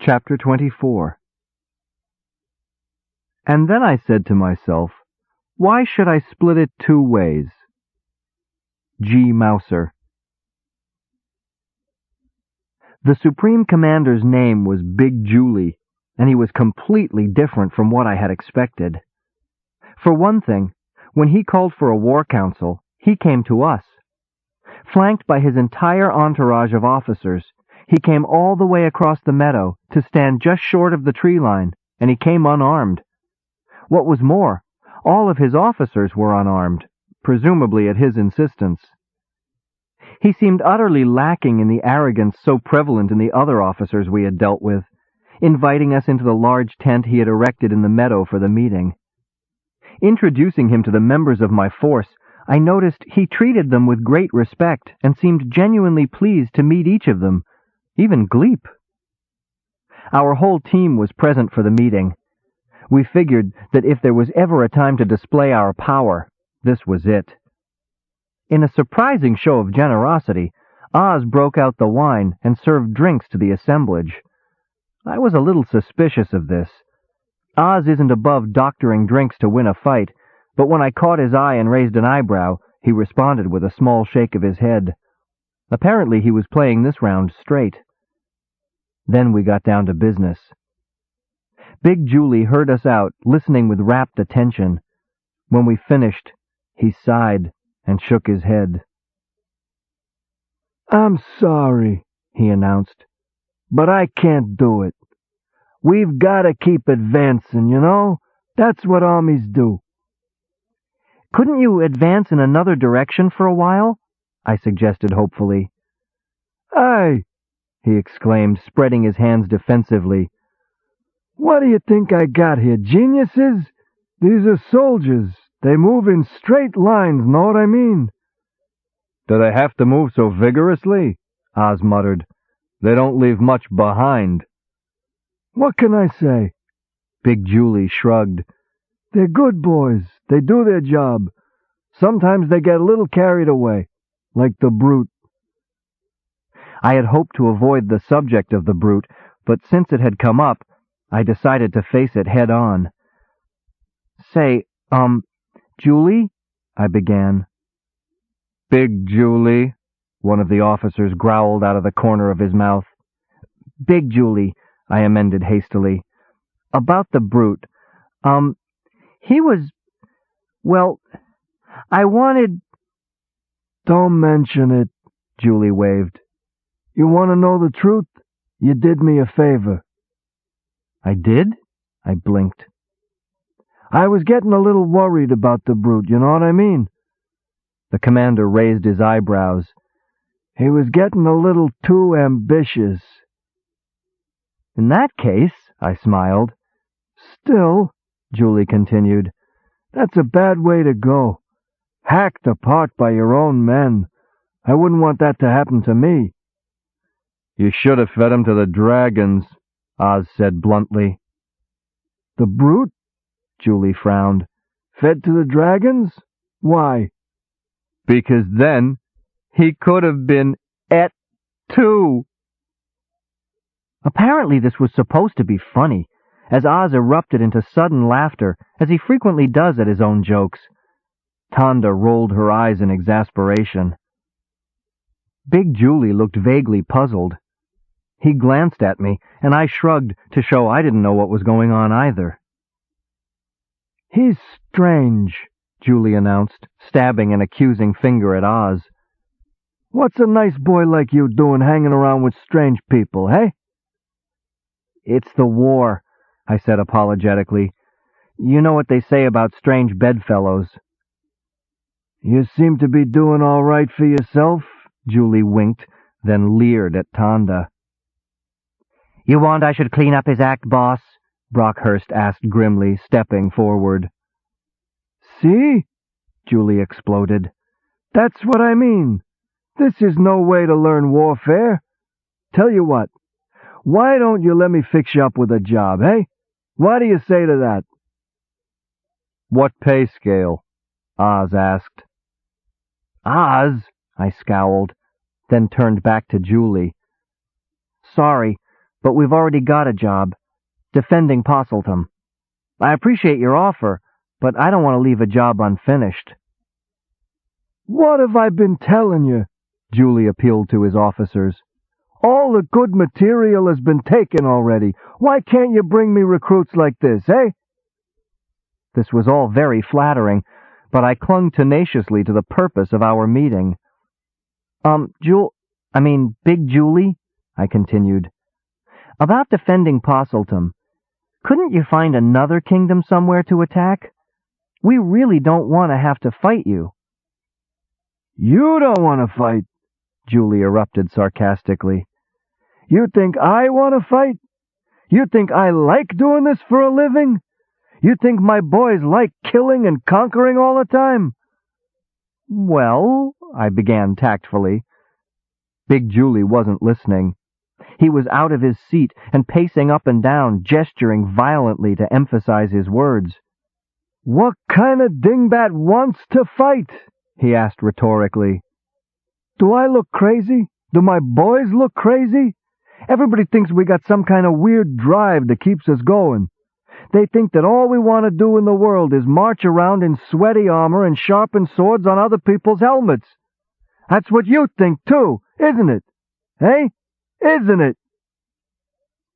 Chapter 24. And then I said to myself, why should I split it two ways? G. Mouser. The Supreme Commander's name was Big Julie, and he was completely different from what I had expected. For one thing, when he called for a war council, he came to us. Flanked by his entire entourage of officers, he came all the way across the meadow to stand just short of the tree line, and he came unarmed. What was more, all of his officers were unarmed, presumably at his insistence. He seemed utterly lacking in the arrogance so prevalent in the other officers we had dealt with, inviting us into the large tent he had erected in the meadow for the meeting. Introducing him to the members of my force, I noticed he treated them with great respect and seemed genuinely pleased to meet each of them, even Gleep. Our whole team was present for the meeting. We figured that if there was ever a time to display our power, this was it. In a surprising show of generosity, Aahz broke out the wine and served drinks to the assemblage. I was a little suspicious of this. Aahz isn't above doctoring drinks to win a fight, but when I caught his eye and raised an eyebrow, he responded with a small shake of his head. Apparently he was playing this round straight. Then we got down to business. Big Julie heard us out, listening with rapt attention. When we finished, he sighed and shook his head. "I'm sorry," he announced, "but I can't do it. We've got to keep advancing, you know? That's what armies do." "Couldn't you advance in another direction for a while?" I suggested hopefully. "Aye," he exclaimed, spreading his hands defensively. "What do you think I got here, geniuses? These are soldiers. They move in straight lines, know what I mean?" "Do they have to move so vigorously?" Aahz muttered. "They don't leave much behind." "What can I say?" Big Julie shrugged. "They're good boys. They do their job. Sometimes they get a little carried away, like the brute." I had hoped to avoid the subject of the brute, but since it had come up, I decided to face it head on. "Say, Julie?" I began. "Big Julie," one of the officers growled out of the corner of his mouth. "Big Julie," I amended hastily. "About the brute. He was... well, I wanted..." "Don't mention it," Julie waved. "You want to know the truth? You did me a favor." "I did?" I blinked. "I was getting a little worried about the brute, you know what I mean?" The commander raised his eyebrows. "He was getting a little too ambitious." "In that case," I smiled. "Still," Julie continued, "that's a bad way to go. Hacked apart by your own men. I wouldn't want that to happen to me." "You should have fed him to the dragons," Aahz said bluntly. "The brute?" Julie frowned. "Fed to the dragons? Why?" "Because then he could have been et too." Apparently this was supposed to be funny, as Aahz erupted into sudden laughter, as he frequently does at his own jokes. Tanda rolled her eyes in exasperation. Big Julie looked vaguely puzzled. He glanced at me, and I shrugged to show I didn't know what was going on either. "He's strange," Julie announced, stabbing an accusing finger at Aahz. "What's a nice boy like you doing hanging around with strange people, hey?" "It's the war," I said apologetically. "You know what they say about strange bedfellows." "You seem to be doing all right for yourself," Julie winked, then leered at Tanda. "You want I should clean up his act, boss?" Brockhurst asked grimly, stepping forward. "See?" Julie exploded. "That's what I mean. This is no way to learn warfare. Tell you what, why don't you let me fix you up with a job, eh? What do you say to that?" "What pay scale?" Aahz asked. "Aahz?" I scowled, then turned back to Julie. "Sorry, but we've already got a job, defending Possiltum. I appreciate your offer, but I don't want to leave a job unfinished." "What have I been telling you?" Julie appealed to his officers. "All the good material has been taken already. Why can't you bring me recruits like this, eh?" This was all very flattering, but I clung tenaciously to the purpose of our meeting. Big Julie," I continued, "about defending Possiltum, couldn't you find another kingdom somewhere to attack? We really don't want to have to fight you." "You don't want to fight," Julie erupted sarcastically. "You think I want to fight? You think I like doing this for a living? You think my boys like killing and conquering all the time?" "Well," I began tactfully. Big Julie wasn't listening. He was out of his seat and pacing up and down, gesturing violently to emphasize his words. "What kind of dingbat wants to fight?" he asked rhetorically. "Do I look crazy? Do my boys look crazy? Everybody thinks we got some kind of weird drive that keeps us going. They think that all we want to do in the world is march around in sweaty armor and sharpen swords on other people's helmets. That's what you think, too, isn't it? Eh? Isn't it?"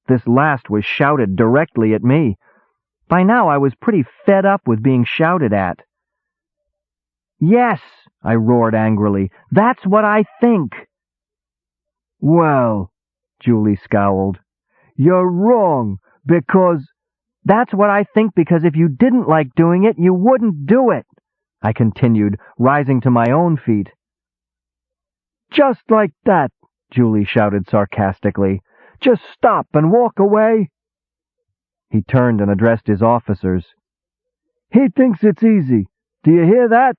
This last was shouted directly at me. By now I was pretty fed up with being shouted at. "Yes," I roared angrily, "that's what I think." "Well," Julie scowled, "you're wrong, because—" "That's what I think because if you didn't like doing it, you wouldn't do it," I continued, rising to my own feet. "Just like that," Julie shouted sarcastically. "Just stop and walk away." He turned and addressed his officers. "He thinks it's easy. Do you hear that?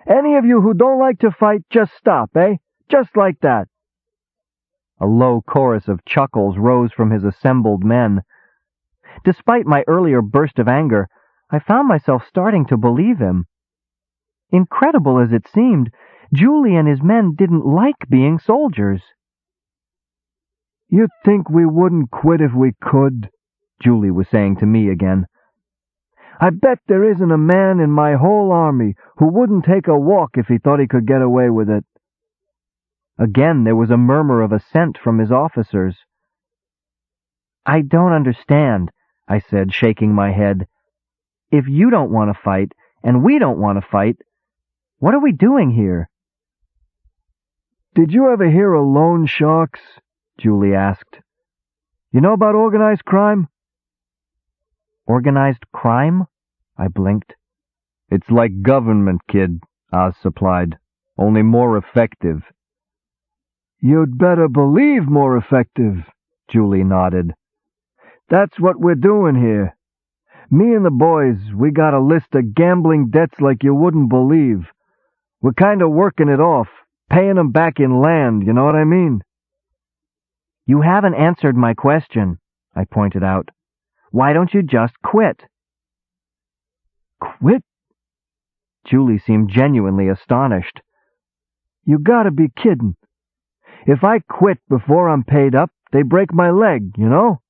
Any of you who don't like to fight, just stop, eh? Just like that." A low chorus of chuckles rose from his assembled men. Despite my earlier burst of anger, I found myself starting to believe him. Incredible as it seemed, Julie and his men didn't like being soldiers. "You'd think we wouldn't quit if we could," Julie was saying to me again. "I bet there isn't a man in my whole army who wouldn't take a walk if he thought he could get away with it." Again there was a murmur of assent from his officers. "I don't understand," I said, shaking my head. "If you don't want to fight, and we don't want to fight, what are we doing here?" "Did you ever hear of loan sharks?" Julie asked. "You know about organized crime?" "Organized crime?" I blinked. "It's like government, kid," Aahz supplied. "Only more effective." "You'd better believe more effective," Julie nodded. "That's what we're doing here. Me and the boys, we got a list of gambling debts like you wouldn't believe. We're kind of working it off, paying them back in land, you know what I mean?" "You haven't answered my question," I pointed out. "Why don't you just quit?" "Quit?" Julie seemed genuinely astonished. "You gotta be kidding. If I quit before I'm paid up, they break my leg, you know?"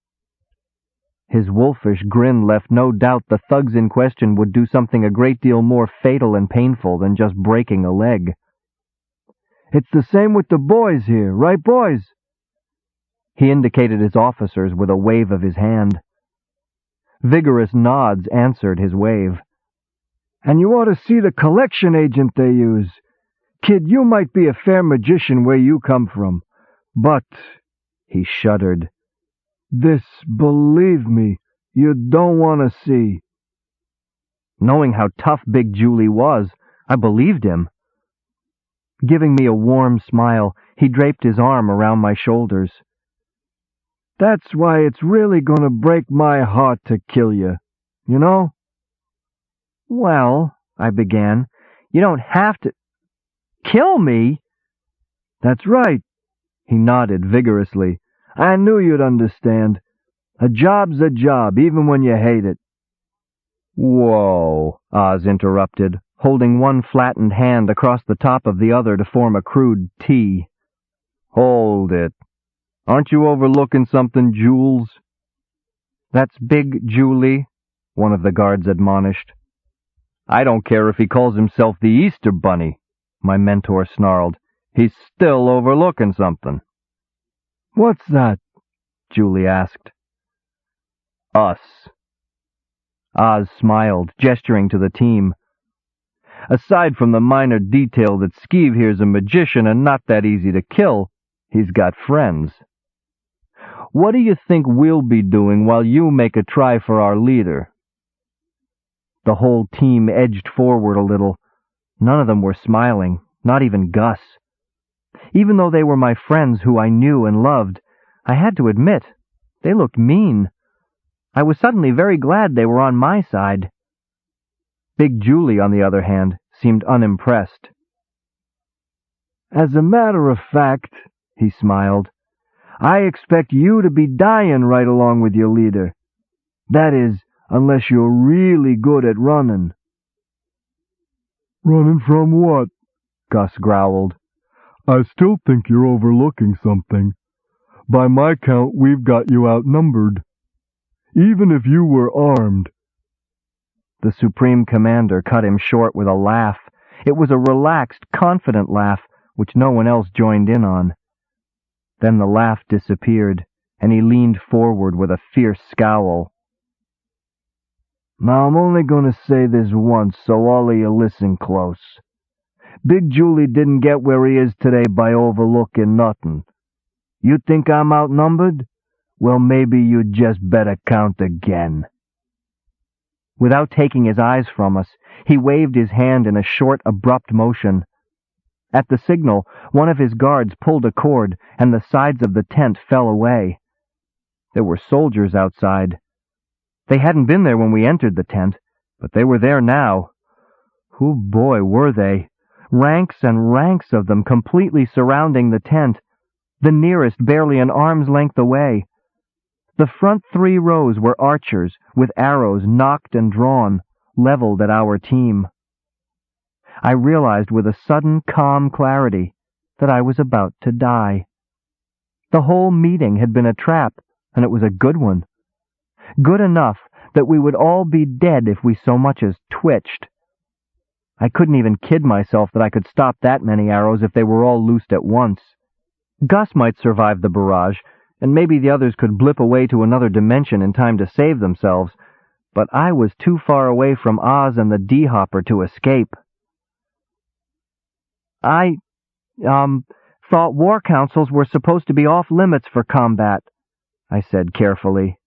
His wolfish grin left no doubt the thugs in question would do something a great deal more fatal and painful than just breaking a leg. "It's the same with the boys here, right, boys?" He indicated his officers with a wave of his hand. Vigorous nods answered his wave. "And you ought to see the collection agent they use. Kid, you might be a fair magician where you come from, but," he shuddered, "this, believe me, you don't want to see." Knowing how tough Big Julie was, I believed him. Giving me a warm smile, he draped his arm around my shoulders. "That's why it's really gonna break my heart to kill you, you know?" "Well," I began, "you don't have to—" "Kill me?" "That's right," he nodded vigorously. "I knew you'd understand. A job's a job, even when you hate it." "Whoa," Aahz interrupted, holding one flattened hand across the top of the other to form a crude T. "Hold it. Aren't you overlooking something, Jules? That's Big Julie, one of the guards admonished. I don't care if he calls himself the Easter Bunny, my mentor snarled. He's still overlooking something. What's that? Julie asked. Us. Aahz smiled, gesturing to the team. Aside from the minor detail that Skeeve here's a magician and not that easy to kill, he's got friends. What do you think we'll be doing while you make a try for our leader? The whole team edged forward a little. None of them were smiling, not even Gus. Even though they were my friends who I knew and loved, I had to admit, they looked mean. I was suddenly very glad they were on my side. Big Julie, on the other hand, seemed unimpressed. As a matter of fact, he smiled, I expect you to be dying right along with your leader. That is, unless you're really good at running. Running from what? Gus growled. I still think you're overlooking something. By my count, we've got you outnumbered. Even if you were armed. The Supreme Commander cut him short with a laugh. It was a relaxed, confident laugh, which no one else joined in on. Then the laugh disappeared, and he leaned forward with a fierce scowl. Now I'm only going to say this once, so all of you listen close. Big Julie didn't get where he is today by overlooking nothing. You think I'm outnumbered? Well, maybe you'd just better count again. Without taking his eyes from us, he waved his hand in a short, abrupt motion. At the signal, one of his guards pulled a cord, and the sides of the tent fell away. There were soldiers outside. They hadn't been there when we entered the tent, but they were there now. Oh boy, were they! Ranks and ranks of them completely surrounding the tent, the nearest barely an arm's length away. The front 3 rows were archers, with arrows nocked and drawn, leveled at our team. I realized with a sudden calm clarity that I was about to die. The whole meeting had been a trap, and it was a good one. Good enough that we would all be dead if we so much as twitched. I couldn't even kid myself that I could stop that many arrows if they were all loosed at once. Gus might survive the barrage, and maybe the others could blip away to another dimension in time to save themselves, but I was too far away from Aahz and the D-Hopper to escape. I thought war councils were supposed to be off limits for combat, I said carefully.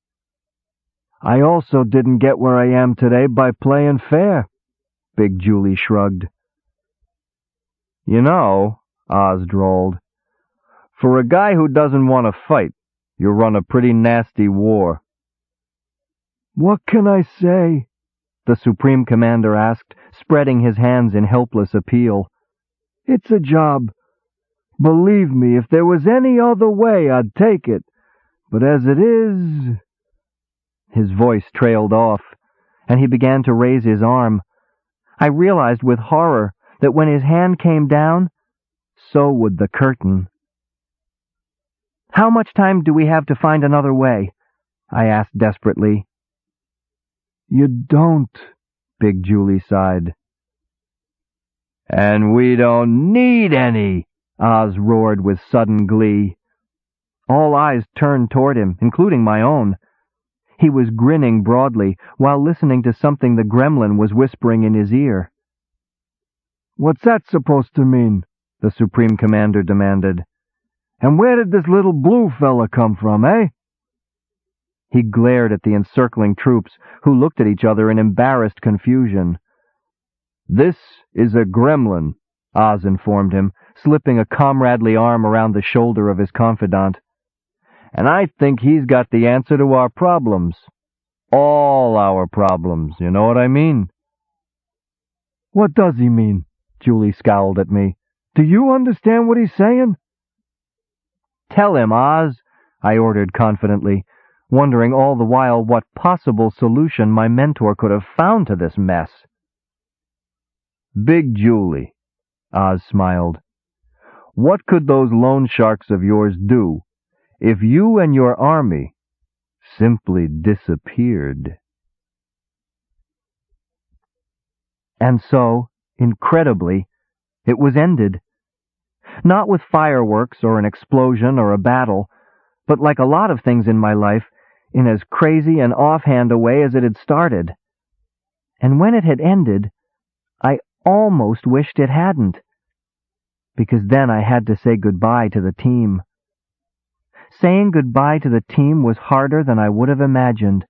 I also didn't get where I am today by playing fair, Big Julie shrugged. You know, Aahz drawled, for a guy who doesn't want to fight, you run a pretty nasty war. What can I say? The Supreme Commander asked, spreading his hands in helpless appeal. It's a job. Believe me, if there was any other way, I'd take it. But as it is... His voice trailed off, and he began to raise his arm. I realized with horror that when his hand came down, so would the curtain. How much time do we have to find another way? I asked desperately. You don't, Big Julie sighed. And we don't need any, Aahz roared with sudden glee. All eyes turned toward him, including my own. He was grinning broadly while listening to something the gremlin was whispering in his ear. What's that supposed to mean? The Supreme Commander demanded. And where did this little blue fella come from, eh? He glared at the encircling troops, who looked at each other in embarrassed confusion. This is a gremlin, Aahz informed him, slipping a comradely arm around the shoulder of his confidant. And I think he's got the answer to our problems. All our problems, you know what I mean? What does he mean? Julie scowled at me. Do you understand what he's saying? Tell him, Aahz, I ordered confidently, wondering all the while what possible solution my mentor could have found to this mess. Big Julie, Aahz smiled. What could those loan sharks of yours do if you and your army simply disappeared. And so, incredibly, it was ended. Not with fireworks or an explosion or a battle, but like a lot of things in my life, in as crazy and offhand a way as it had started. And when it had ended, I almost wished it hadn't, because then I had to say goodbye to the team. Saying goodbye to the team was harder than I would have imagined.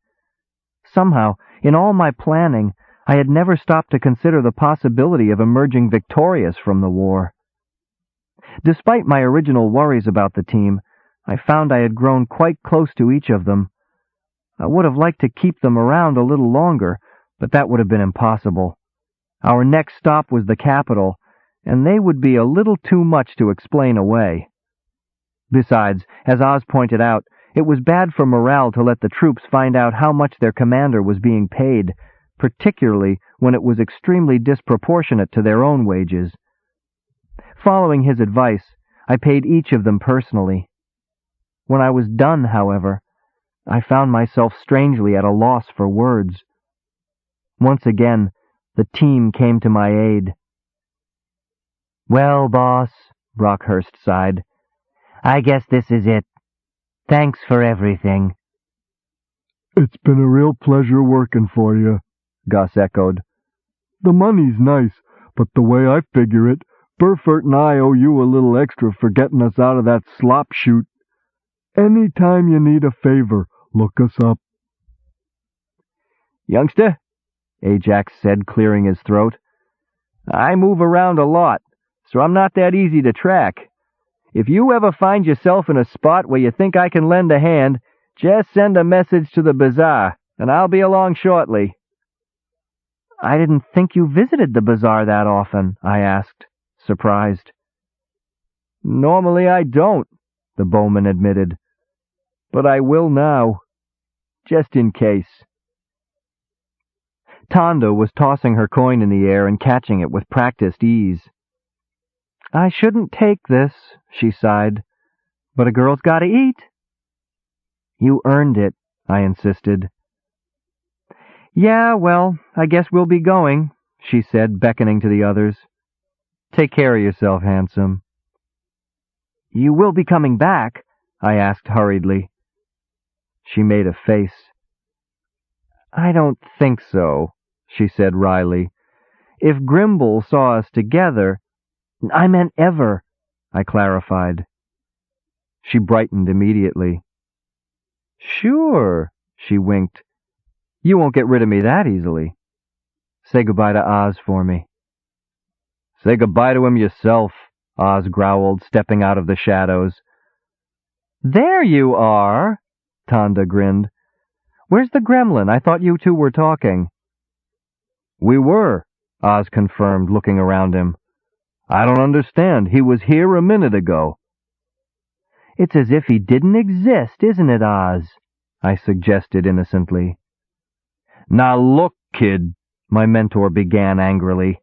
Somehow, in all my planning, I had never stopped to consider the possibility of emerging victorious from the war. Despite my original worries about the team, I found I had grown quite close to each of them. I would have liked to keep them around a little longer, but that would have been impossible. Our next stop was the capital, and they would be a little too much to explain away. Besides, as Aahz pointed out, it was bad for morale to let the troops find out how much their commander was being paid, particularly when it was extremely disproportionate to their own wages. Following his advice, I paid each of them personally. When I was done, however, I found myself strangely at a loss for words. Once again, the team came to my aid. "Well, boss," Brockhurst sighed, "I guess this is it. Thanks for everything." "It's been a real pleasure working for you," Gus echoed. "The money's nice, but the way I figure it, Burford and I owe you a little extra for getting us out of that slop chute. Any time you need a favor, look us up." "Youngster," Ajax said, clearing his throat, "I move around a lot, so I'm not that easy to track. If you ever find yourself in a spot where you think I can lend a hand, just send a message to the bazaar, and I'll be along shortly." "I didn't think you visited the bazaar that often," I asked, surprised. "Normally I don't," the bowman admitted, "but I will now, just in case." Tonda was tossing her coin in the air and catching it with practiced ease. "I shouldn't take this," she sighed, "but a girl's got to eat." "You earned it," I insisted. "Yeah, well, I guess we'll be going," she said, beckoning to the others. "Take care of yourself, handsome." "You will be coming back?" I asked hurriedly. She made a face. "I don't think so," she said wryly. "If Grimble saw us together—" "I meant ever," I clarified. She brightened immediately. "Sure," she winked. "You won't get rid of me that easily. Say goodbye to Aahz for me." "Say goodbye to him yourself," Aahz growled, stepping out of the shadows. "There you are!" Tonda grinned. "Where's the gremlin? I thought you two were talking." "We were," Aahz confirmed, looking around him. "I don't understand. He was here a minute ago." "It's as if he didn't exist, isn't it, Aahz?" I suggested innocently. "Now look, kid," my mentor began angrily.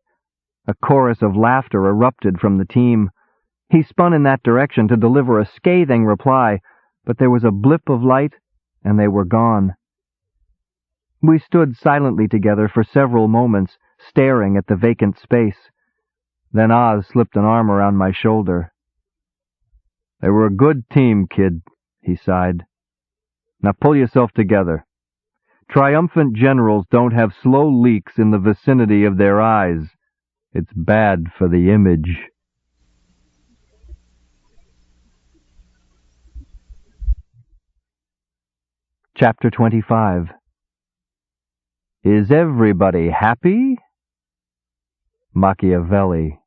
A chorus of laughter erupted from the team. He spun in that direction to deliver a scathing reply, but there was a blip of light, and they were gone. We stood silently together for several moments, staring at the vacant space. Then Aahz slipped an arm around my shoulder. "They were a good team, kid," he sighed. "Now pull yourself together. Triumphant generals don't have slow leaks in the vicinity of their eyes. It's bad for the image." Chapter 25. Is everybody happy? Machiavelli.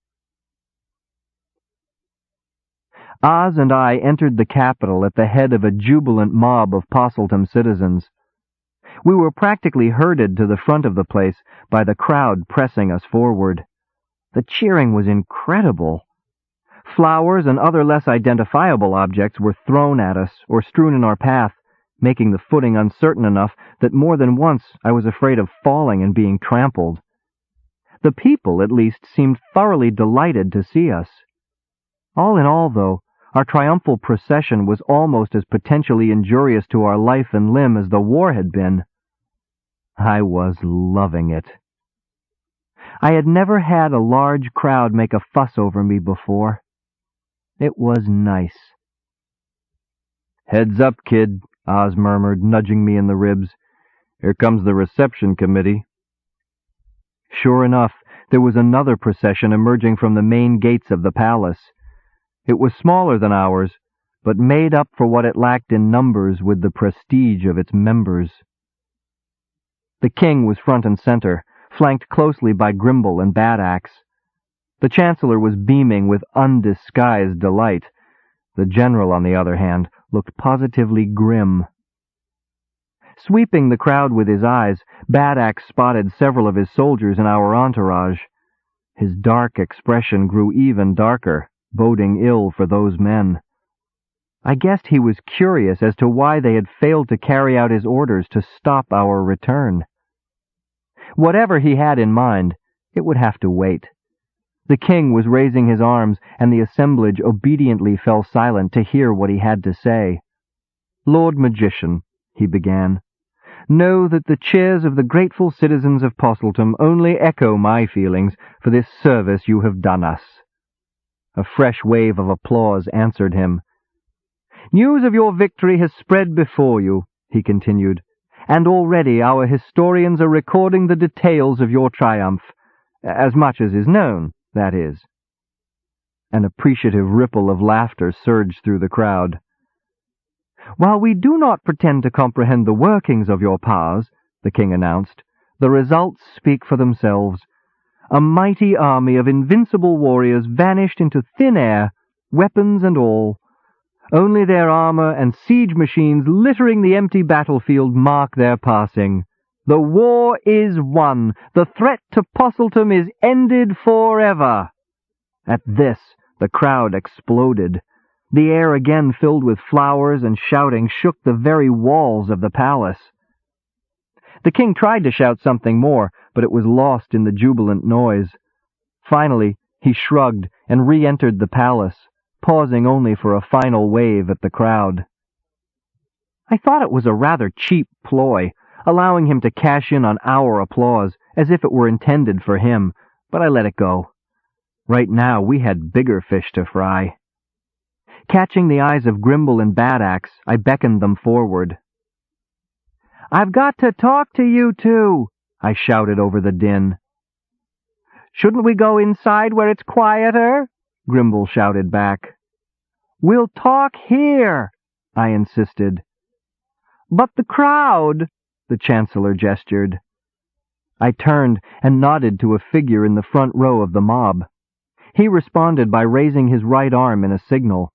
Aahz and I entered the capital at the head of a jubilant mob of Possiltum citizens. We were practically herded to the front of the place by the crowd pressing us forward. The cheering was incredible. Flowers and other less identifiable objects were thrown at us or strewn in our path, making the footing uncertain enough that more than once I was afraid of falling and being trampled. The people, at least, seemed thoroughly delighted to see us. All in all, though, Our triumphal procession was almost as potentially injurious to our life and limb as the war had been. I was loving it. I had never had a large crowd make a fuss over me before. It was nice. "Heads up, kid," Aahz murmured, nudging me in the ribs. "Here comes the reception committee." Sure enough, there was another procession emerging from the main gates of the palace. It was smaller than ours, but made up for what it lacked in numbers with the prestige of its members. The king was front and center, flanked closely by Grimble and Bad Axe. The chancellor was beaming with undisguised delight. The general, on the other hand, looked positively grim. Sweeping the crowd with his eyes, Bad Axe spotted several of his soldiers in our entourage. His dark expression grew even darker, boding ill for those men. I guessed he was curious as to why they had failed to carry out his orders to stop our return. Whatever he had in mind, it would have to wait. The king was raising his arms, and the assemblage obediently fell silent to hear what he had to say. "Lord Magician," he began, "know that the cheers of the grateful citizens of Possiltum only echo my feelings for this service you have done us." A fresh wave of applause answered him. "News of your victory has spread before you," he continued, "and already our historians are recording the details of your triumph, as much as is known, that is." An appreciative ripple of laughter surged through the crowd. "While we do not pretend to comprehend the workings of your powers," the king announced, "the results speak for themselves. A mighty army of invincible warriors vanished into thin air, weapons and all. Only their armor and siege machines littering the empty battlefield mark their passing. The war is won. The threat to Possiltum is ended forever." At this, the crowd exploded. The air again filled with flowers, and shouting shook the very walls of the palace. The king tried to shout something more, but it was lost in the jubilant noise. Finally, he shrugged and re-entered the palace, pausing only for a final wave at the crowd. I thought it was a rather cheap ploy, allowing him to cash in on our applause, as if it were intended for him, but I let it go. Right now we had bigger fish to fry. Catching the eyes of Grimble and Bad Axe, I beckoned them forward. "I've got to talk to you two," I shouted over the din. "Shouldn't we go inside where it's quieter?" Grimble shouted back. "We'll talk here," I insisted. "But the crowd," the chancellor gestured. I turned and nodded to a figure in the front row of the mob. He responded by raising his right arm in a signal.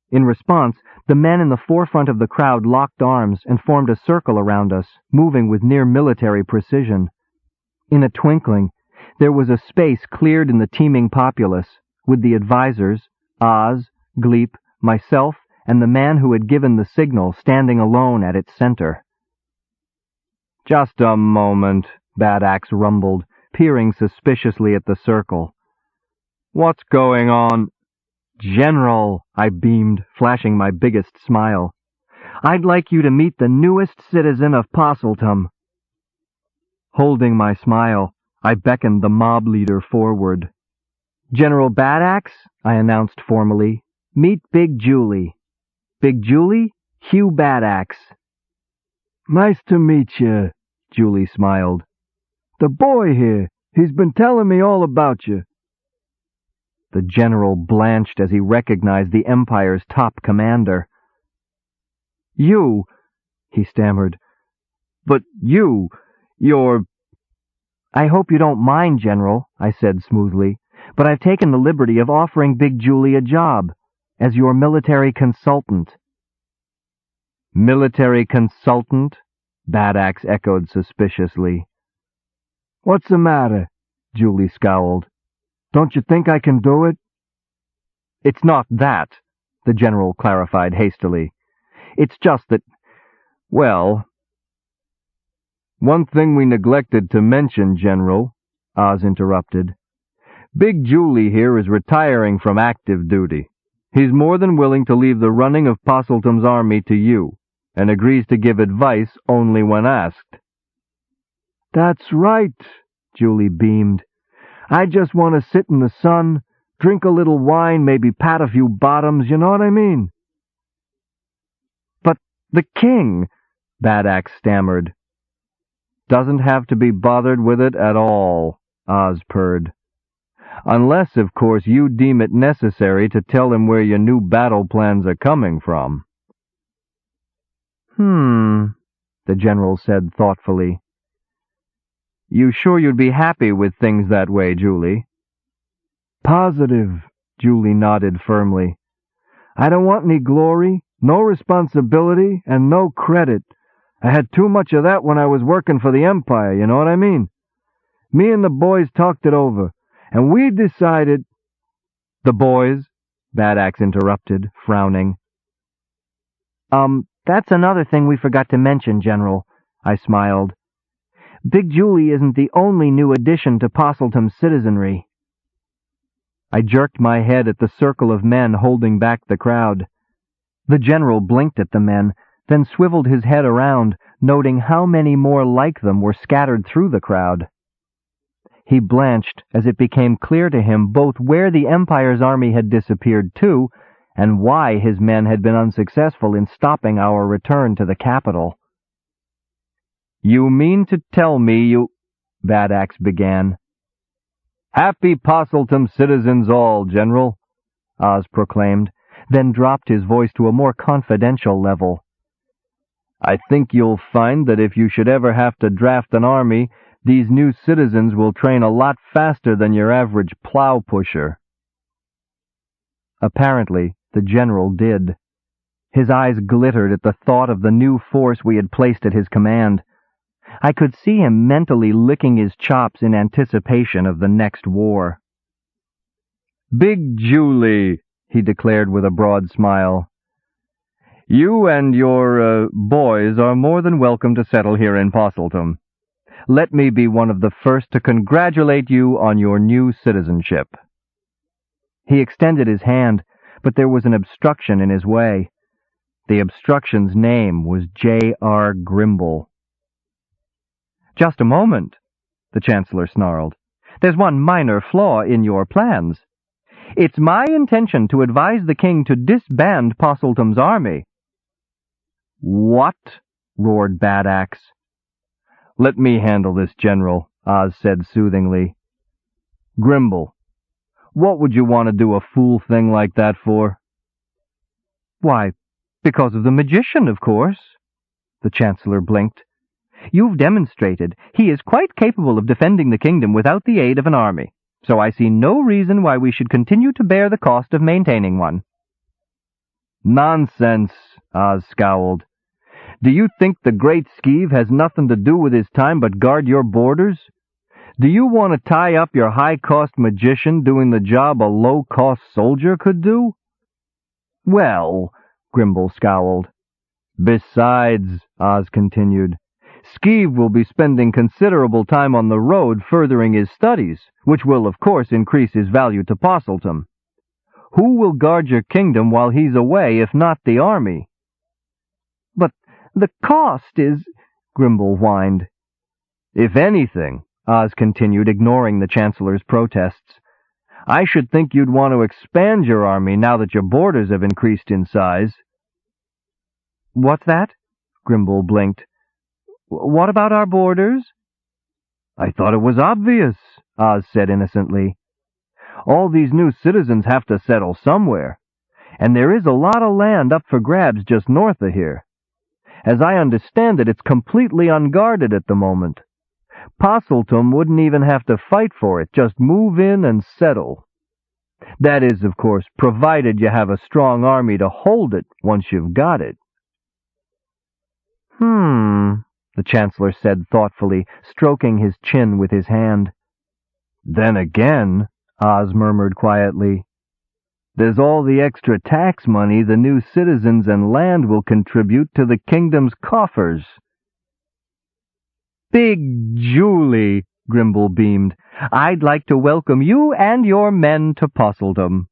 In response, the men in the forefront of the crowd locked arms and formed a circle around us, moving with near military precision. In a twinkling, there was a space cleared in the teeming populace, with the advisors, Aahz, Gleep, myself, and the man who had given the signal standing alone at its center. "Just a moment," Bad Axe rumbled, peering suspiciously at the circle. "What's going on?" "General," I beamed, flashing my biggest smile. "I'd like you to meet the newest citizen of Possiltum." Holding my smile, I beckoned the mob leader forward. "General Bad Axe," I announced formally, "meet Big Julie. Big Julie, Hugh Bad Axe." "Nice to meet you," Julie smiled. "The boy here, he's been telling me all about you." The general blanched as he recognized the Empire's top commander. "You," he stammered, "but you're—" "I hope you don't mind, General," I said smoothly, "but I've taken the liberty of offering Big Julie a job as your military consultant." "Military consultant?" Bad Axe echoed suspiciously. "What's the matter?" Julie scowled. "Don't you think I can do it?" "It's not that," the general clarified hastily. "It's just that, well—" "One thing we neglected to mention, General," Aahz interrupted. "Big Julie here is retiring from active duty. He's more than willing to leave the running of Possiltum's army to you, and agrees to give advice only when asked." "That's right," Julie beamed. "I just want to sit in the sun, drink a little wine, maybe pat a few bottoms, you know what I mean?" "But the king," Bad Axe stammered. "Doesn't have to be bothered with it at all," Aahz purred. "Unless, of course, you deem it necessary to tell him where your new battle plans are coming from." The general said thoughtfully. "You sure you'd be happy with things that way, Julie?" "Positive," Julie nodded firmly. "I don't want any glory, no responsibility, and no credit. I had too much of that when I was working for the Empire, you know what I mean? Me and the boys talked it over, and we decided—" "The boys?" Bad Axe interrupted, frowning. That's another thing we forgot to mention, General," I smiled. "Big Julie isn't the only new addition to Possiltum's citizenry." I jerked my head at the circle of men holding back the crowd. The general blinked at the men, then swiveled his head around, noting how many more like them were scattered through the crowd. He blanched as it became clear to him both where the Empire's army had disappeared to, and why his men had been unsuccessful in stopping our return to the capital. "You mean to tell me you—" Bad Axe began. "Happy Possiltum citizens all, General," Aahz proclaimed, then dropped his voice to a more confidential level. "I think you'll find that if you should ever have to draft an army, these new citizens will train a lot faster than your average plow pusher." Apparently, the general did. His eyes glittered at the thought of the new force we had placed at his command. I could see him mentally licking his chops in anticipation of the next war. "Big Julie," he declared with a broad smile. "You and your boys are more than welcome to settle here in Possiltum. Let me be one of the first to congratulate you on your new citizenship." He extended his hand, but there was an obstruction in his way. The obstruction's name was J.R. Grimble. "Just a moment," the Chancellor snarled. "There's one minor flaw in your plans. It's my intention to advise the king to disband Possiltum's army." "What?" roared Bad Axe. "Let me handle this, General," Aahz said soothingly. "Grimble, what would you want to do a fool thing like that for?" "Why, because of the magician, of course." The Chancellor blinked. "You've demonstrated he is quite capable of defending the kingdom without the aid of an army, so I see no reason why we should continue to bear the cost of maintaining one." "Nonsense," Aahz scowled. "Do you think the great Skeeve has nothing to do with his time but guard your borders? Do you want to tie up your high-cost magician doing the job a low-cost soldier could do?" "Well," Grimble scowled. "Besides," Aahz continued, "Skeeve will be spending considerable time on the road furthering his studies, which will, of course, increase his value to Possiltum. Who will guard your kingdom while he's away, if not the army?" "But the cost is—" Grimble whined. "If anything," Aahz continued, ignoring the Chancellor's protests, "I should think you'd want to expand your army now that your borders have increased in size." "What's that?" Grimble blinked. "What about our borders?" "I thought it was obvious," Aahz said innocently. "All these new citizens have to settle somewhere, and there is a lot of land up for grabs just north of here. As I understand it, it's completely unguarded at the moment. Possiltum wouldn't even have to fight for it, just move in and settle. That is, of course, provided you have a strong army to hold it once you've got it." The Chancellor said thoughtfully, stroking his chin with his hand. "Then again," Aahz murmured quietly, "there's all the extra tax money the new citizens and land will contribute to the kingdom's coffers." "Big Julie," Grimble beamed, "I'd like to welcome you and your men to Possiltum."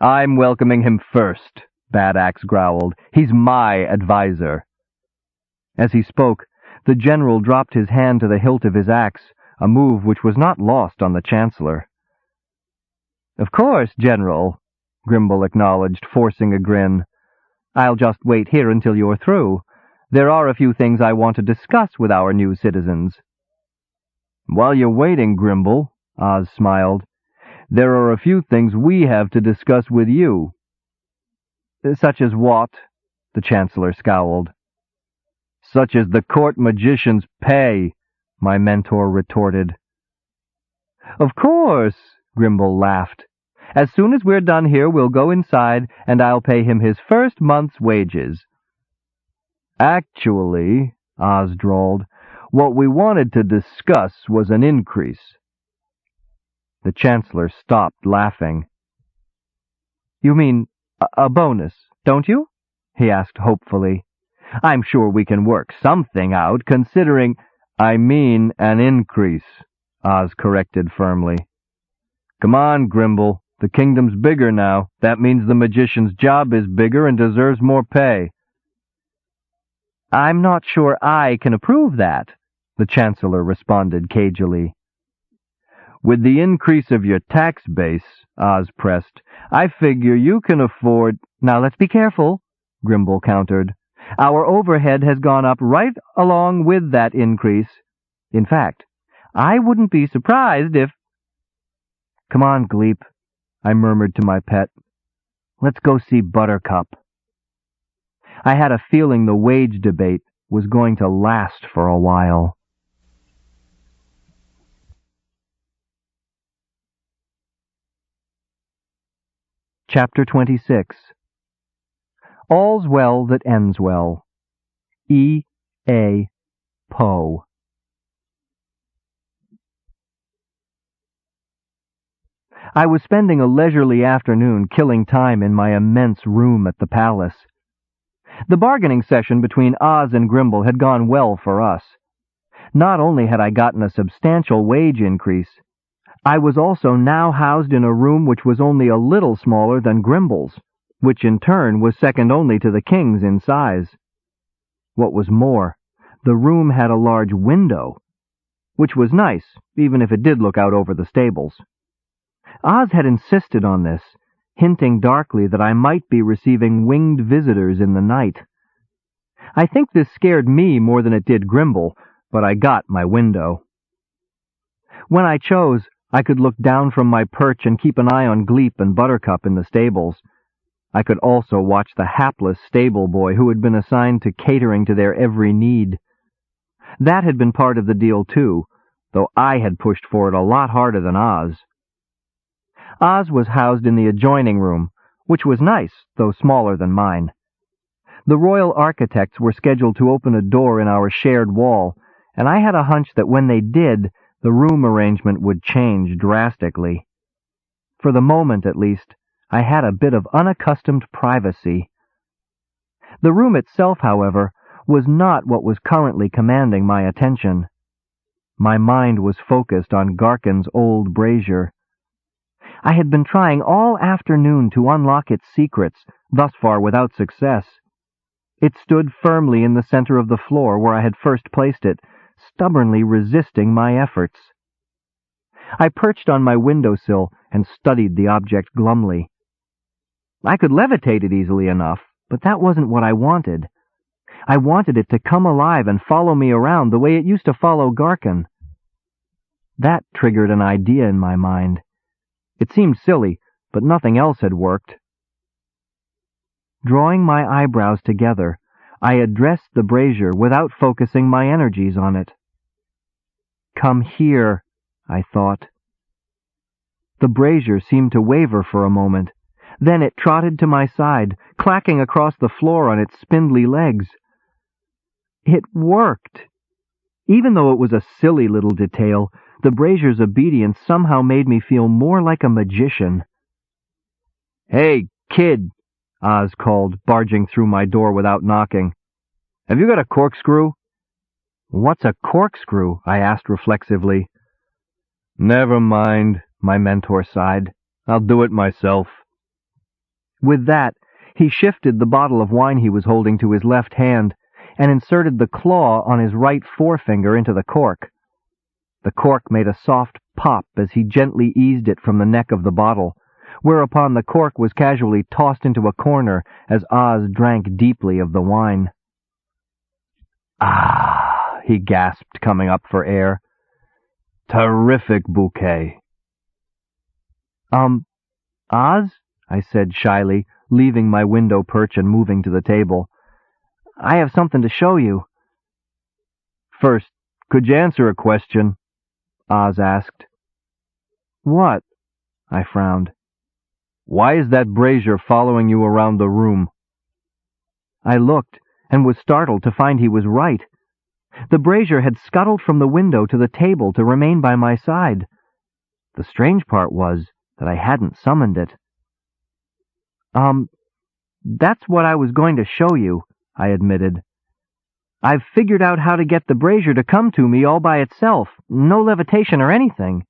I'm welcoming him first, Bad Axe growled. He's my advisor. As he spoke, the general dropped his hand to the hilt of his axe, a move which was not lost on the Chancellor. Of course, General, Grimble acknowledged, forcing a grin. I'll just wait here until you're through. There are a few things I want to discuss with our new citizens. While you're waiting, Grimble, Aahz smiled, there are a few things we have to discuss with you. Such as what? The Chancellor scowled. Such as the court magician's pay, my mentor retorted. Of course, Grimble laughed. As soon as we're done here, we'll go inside, and I'll pay him his first month's wages. Actually, Aahz drawled, what we wanted to discuss was an increase. The Chancellor stopped laughing. You mean a bonus, don't you? He asked hopefully. I'm sure we can work something out, considering... I mean an increase, Aahz corrected firmly. Come on, Grimble. The kingdom's bigger now. That means the magician's job is bigger and deserves more pay. I'm not sure I can approve that, the Chancellor responded cagily. With the increase of your tax base, Aahz pressed, I figure you can afford... Now let's be careful, Grimble countered. Our overhead has gone up right along with that increase. In fact, I wouldn't be surprised if... Come on, Gleep, I murmured to my pet. Let's go see Buttercup. I had a feeling the wage debate was going to last for a while. Chapter 26. All's Well That Ends Well. E. A. Poe. I was spending a leisurely afternoon killing time in my immense room at the palace. The bargaining session between Aahz and Grimble had gone well for us. Not only had I gotten a substantial wage increase, I was also now housed in a room which was only a little smaller than Grimble's, which in turn was second only to the king's in size. What was more, the room had a large window, which was nice, even if it did look out over the stables. Aahz had insisted on this, hinting darkly that I might be receiving winged visitors in the night. I think this scared me more than it did Grimble, but I got my window. When I chose, I could look down from my perch and keep an eye on Gleep and Buttercup in the stables. I could also watch the hapless stable boy who had been assigned to catering to their every need. That had been part of the deal too, though I had pushed for it a lot harder than Aahz. Aahz was housed in the adjoining room, which was nice, though smaller than mine. The royal architects were scheduled to open a door in our shared wall, and I had a hunch that when they did, the room arrangement would change drastically. For the moment, at least, I had a bit of unaccustomed privacy. The room itself, however, was not what was currently commanding my attention. My mind was focused on Garkin's old brazier. I had been trying all afternoon to unlock its secrets, thus far without success. It stood firmly in the center of the floor where I had first placed it, stubbornly resisting my efforts. I perched on my windowsill and studied the object glumly. I could levitate it easily enough, but that wasn't what I wanted. I wanted it to come alive and follow me around the way it used to follow Garkin. That triggered an idea in my mind. It seemed silly, but nothing else had worked. Drawing my eyebrows together, I addressed the brazier without focusing my energies on it. Come here, I thought. The brazier seemed to waver for a moment. Then it trotted to my side, clacking across the floor on its spindly legs. It worked. Even though it was a silly little detail, the brazier's obedience somehow made me feel more like a magician. "Hey, kid," Aahz called, barging through my door without knocking. "Have you got a corkscrew?" "What's a corkscrew?" I asked reflexively. "Never mind," my mentor sighed. "I'll do it myself." With that, he shifted the bottle of wine he was holding to his left hand and inserted the claw on his right forefinger into the cork. The cork made a soft pop as he gently eased it from the neck of the bottle, whereupon the cork was casually tossed into a corner as Aahz drank deeply of the wine. "Ah," he gasped, coming up for air. "Terrific bouquet." Aahz?" I said shyly, leaving my window perch and moving to the table. "I have something to show you." "First, could you answer a question?" Aahz asked. "What?" I frowned. "Why is that brazier following you around the room?" I looked, and was startled to find he was right. The brazier had scuttled from the window to the table to remain by my side. The strange part was that I hadn't summoned it. That's what I was going to show you," I admitted. "I've figured out how to get the brazier to come to me all by itself. No levitation or anything."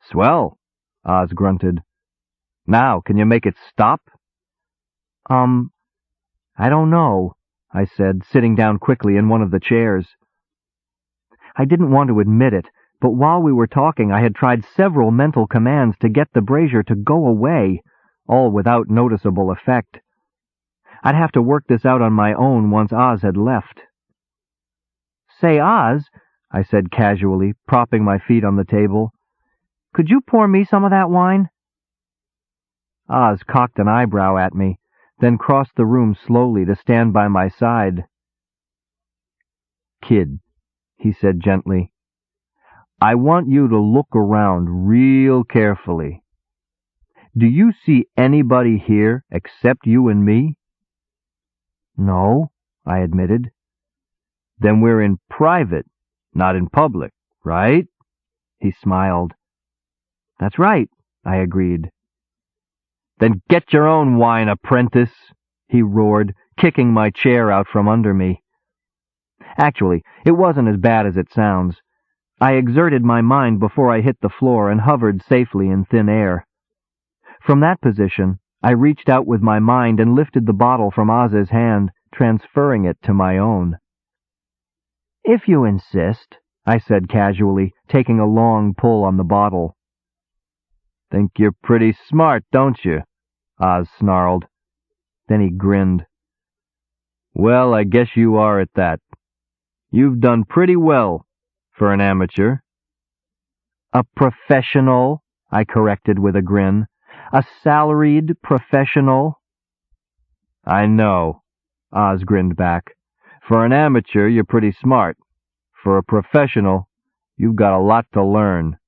"Swell," Aahz grunted. "Now, can you make it stop?" I don't know," I said, sitting down quickly in one of the chairs. I didn't want to admit it, but while we were talking I had tried several mental commands to get the brazier to go away, all without noticeable effect. I'd have to work this out on my own once Aahz had left. "Say, Aahz," I said casually, propping my feet on the table, "could you pour me some of that wine?" Aahz cocked an eyebrow at me, then crossed the room slowly to stand by my side. "Kid," he said gently, "I want you to look around real carefully. Do you see anybody here except you and me?" "No," I admitted. "Then we're in private, not in public, right?" He smiled. "That's right," I agreed. "Then get your own wine, apprentice," he roared, kicking my chair out from under me. Actually, it wasn't as bad as it sounds. I exerted my mind before I hit the floor and hovered safely in thin air. From that position, I reached out with my mind and lifted the bottle from Aahz's hand, transferring it to my own. "If you insist," I said casually, taking a long pull on the bottle. "Think you're pretty smart, don't you?" Aahz snarled. Then he grinned. "Well, I guess you are at that. You've done pretty well for an amateur." "A professional," I corrected with a grin. "A salaried professional." "I know," Aahz grinned back. "For an amateur, you're pretty smart. For a professional, you've got a lot to learn."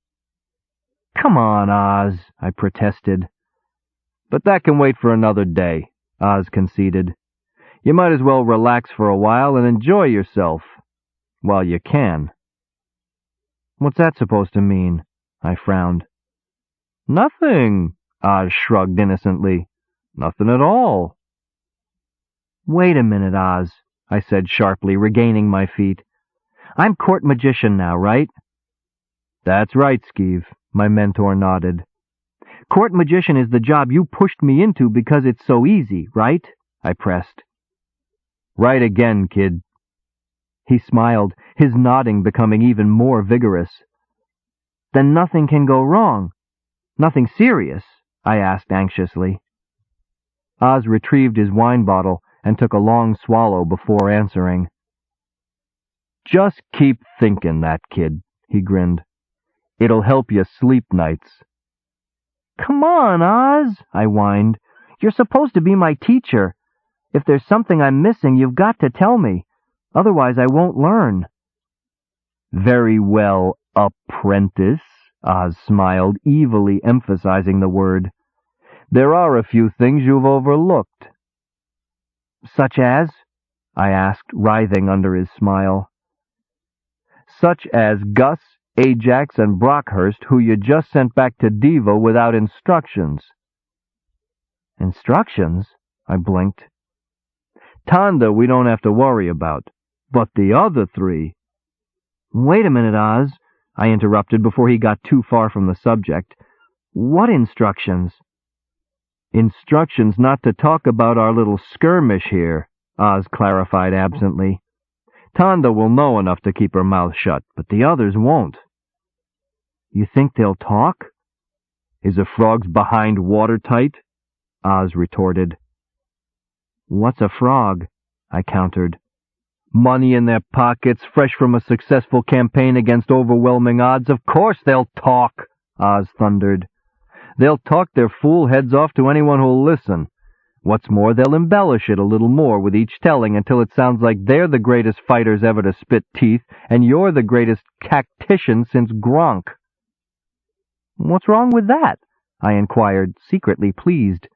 "Come on, Aahz," I protested. "But that can wait for another day," Aahz conceded. "You might as well relax for a while and enjoy yourself while you can." "What's that supposed to mean?" I frowned. "Nothing," Aahz shrugged innocently. "Nothing at all." "Wait a minute, Aahz," I said sharply, regaining my feet. "I'm court magician now, right?" "That's right, Skeeve," my mentor nodded. "Court magician is the job you pushed me into because it's so easy, right?" I pressed. "Right again, kid." He smiled, his nodding becoming even more vigorous. "Then nothing can go wrong? Nothing serious?" I asked anxiously. Aahz retrieved his wine bottle and took a long swallow before answering. "Just keep thinking that, kid," he grinned. "It'll help you sleep nights." "Come on, Aahz," I whined. "You're supposed to be my teacher. If there's something I'm missing, you've got to tell me. Otherwise, I won't learn." "Very well, apprentice," Aahz smiled, evilly emphasizing the word. "There are a few things you've overlooked." "Such as?" I asked, writhing under his smile. "Such as Gus, Ajax, and Brockhurst, who you just sent back to Devo without instructions." "Instructions?" I blinked. "Tanda we don't have to worry about, but the other three—" "Wait a minute, Aahz," I interrupted before he got too far from the subject. "What instructions?" Instructions not to talk about our little skirmish here, Aahz clarified absently. Tanda will know enough to keep her mouth shut, but the others won't. You think they'll talk? Is a frog's behind watertight? Aahz retorted. What's a frog? I countered. Money in their pockets, fresh from a successful campaign against overwhelming odds. Of course they'll talk, Aahz thundered. They'll talk their fool heads off to anyone who'll listen. What's more, they'll embellish it a little more with each telling until it sounds like they're the greatest fighters ever to spit teeth, and you're the greatest tactician since Gronk. What's wrong with that? I inquired, secretly pleased.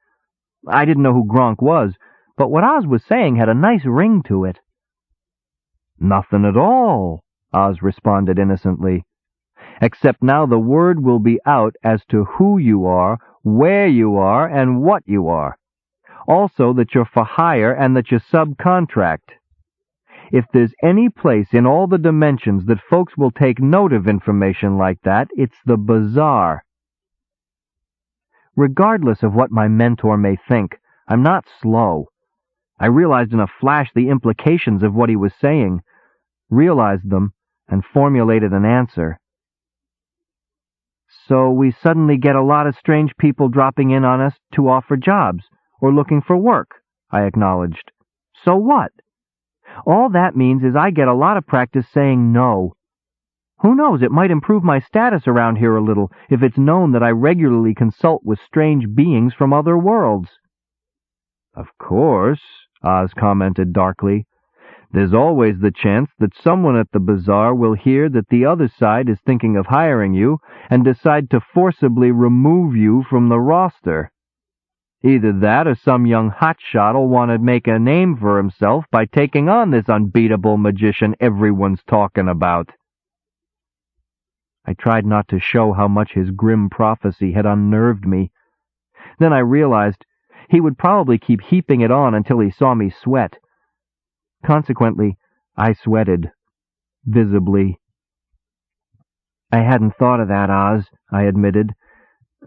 I didn't know who Gronk was, but what Aahz was saying had a nice ring to it. Nothing at all, Aahz responded innocently. Except now the word will be out as to who you are, where you are, and what you are. Also that you're for hire and that you subcontract. If there's any place in all the dimensions that folks will take note of information like that, it's the bazaar. Regardless of what my mentor may think, I'm not slow. I realized in a flash the implications of what he was saying, realized them, and formulated an answer. So we suddenly get a lot of strange people dropping in on us to offer jobs, or looking for work, I acknowledged. So what? All that means is I get a lot of practice saying no. Who knows, it might improve my status around here a little if it's known that I regularly consult with strange beings from other worlds. Of course, Aahz commented darkly. There's always the chance that someone at the bazaar will hear that the other side is thinking of hiring you and decide to forcibly remove you from the roster. Either that or some young hotshot'll want to make a name for himself by taking on this unbeatable magician everyone's talking about. I tried not to show how much his grim prophecy had unnerved me. Then I realized he would probably keep heaping it on until he saw me sweat. Consequently, I sweated, visibly. I hadn't thought of that, Aahz, I admitted.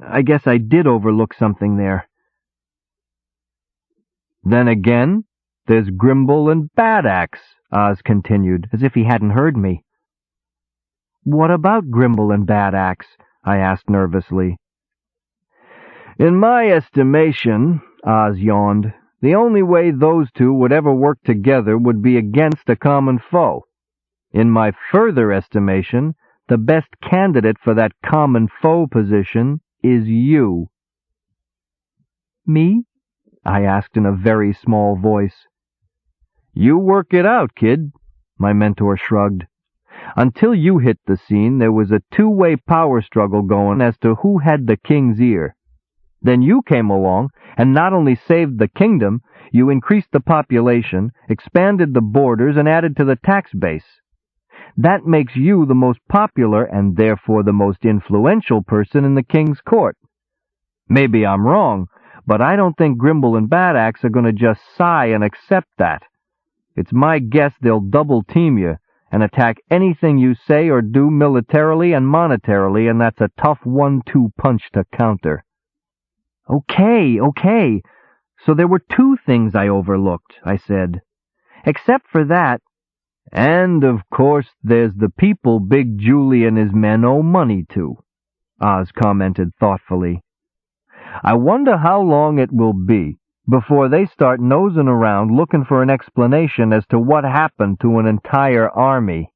I guess I did overlook something there. Then again, there's Grimble and Bad Axe, Aahz continued, as if he hadn't heard me. What about Grimble and Bad Axe? I asked nervously. In my estimation, Aahz yawned, the only way those two would ever work together would be against a common foe. In my further estimation, the best candidate for that common foe position is you. Me? I asked in a very small voice. You work it out, kid, my mentor shrugged. Until you hit the scene, there was a two-way power struggle going as to who had the king's ear. Then you came along and not only saved the kingdom, you increased the population, expanded the borders, and added to the tax base. That makes you the most popular and therefore the most influential person in the king's court. Maybe I'm wrong, but I don't think Grimble and Bad Axe are going to just sigh and accept that. It's my guess they'll double-team you and attack anything you say or do militarily and monetarily, and that's a tough 1-2 punch to counter. Okay. So there were two things I overlooked, I said. Except for that, and of course there's the people Big Julie and his men owe money to, Aahz commented thoughtfully. I wonder how long it will be before they start nosing around looking for an explanation as to what happened to an entire army.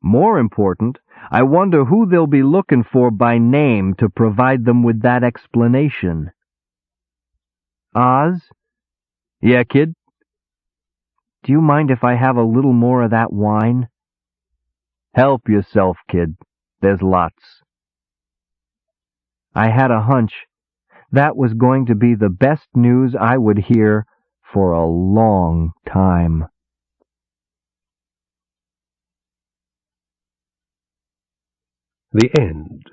More important, I wonder who they'll be looking for by name to provide them with that explanation. Aahz? Yeah, kid? Do you mind if I have a little more of that wine? Help yourself, kid. There's lots. I had a hunch that was going to be the best news I would hear for a long time. The End.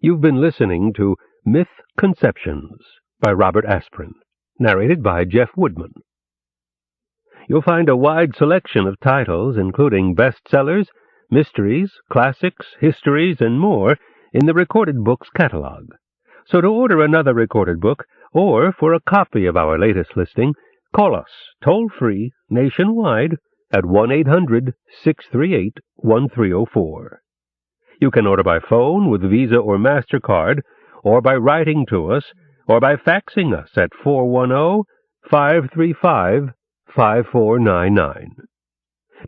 You've been listening to Myth Conceptions by Robert Asprin, narrated by Jeff Woodman. You'll find a wide selection of titles, including bestsellers, mysteries, classics, histories, and more, in the Recorded Books catalog. So to order another recorded book, or for a copy of our latest listing, call us toll-free nationwide at 1-800-638-1304. You can order by phone with Visa or MasterCard, or by writing to us, or by faxing us at 410-535-5499.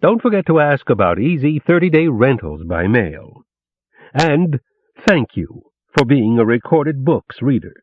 Don't forget to ask about easy 30-day rentals by mail. And thank you for being a Recorded Books reader.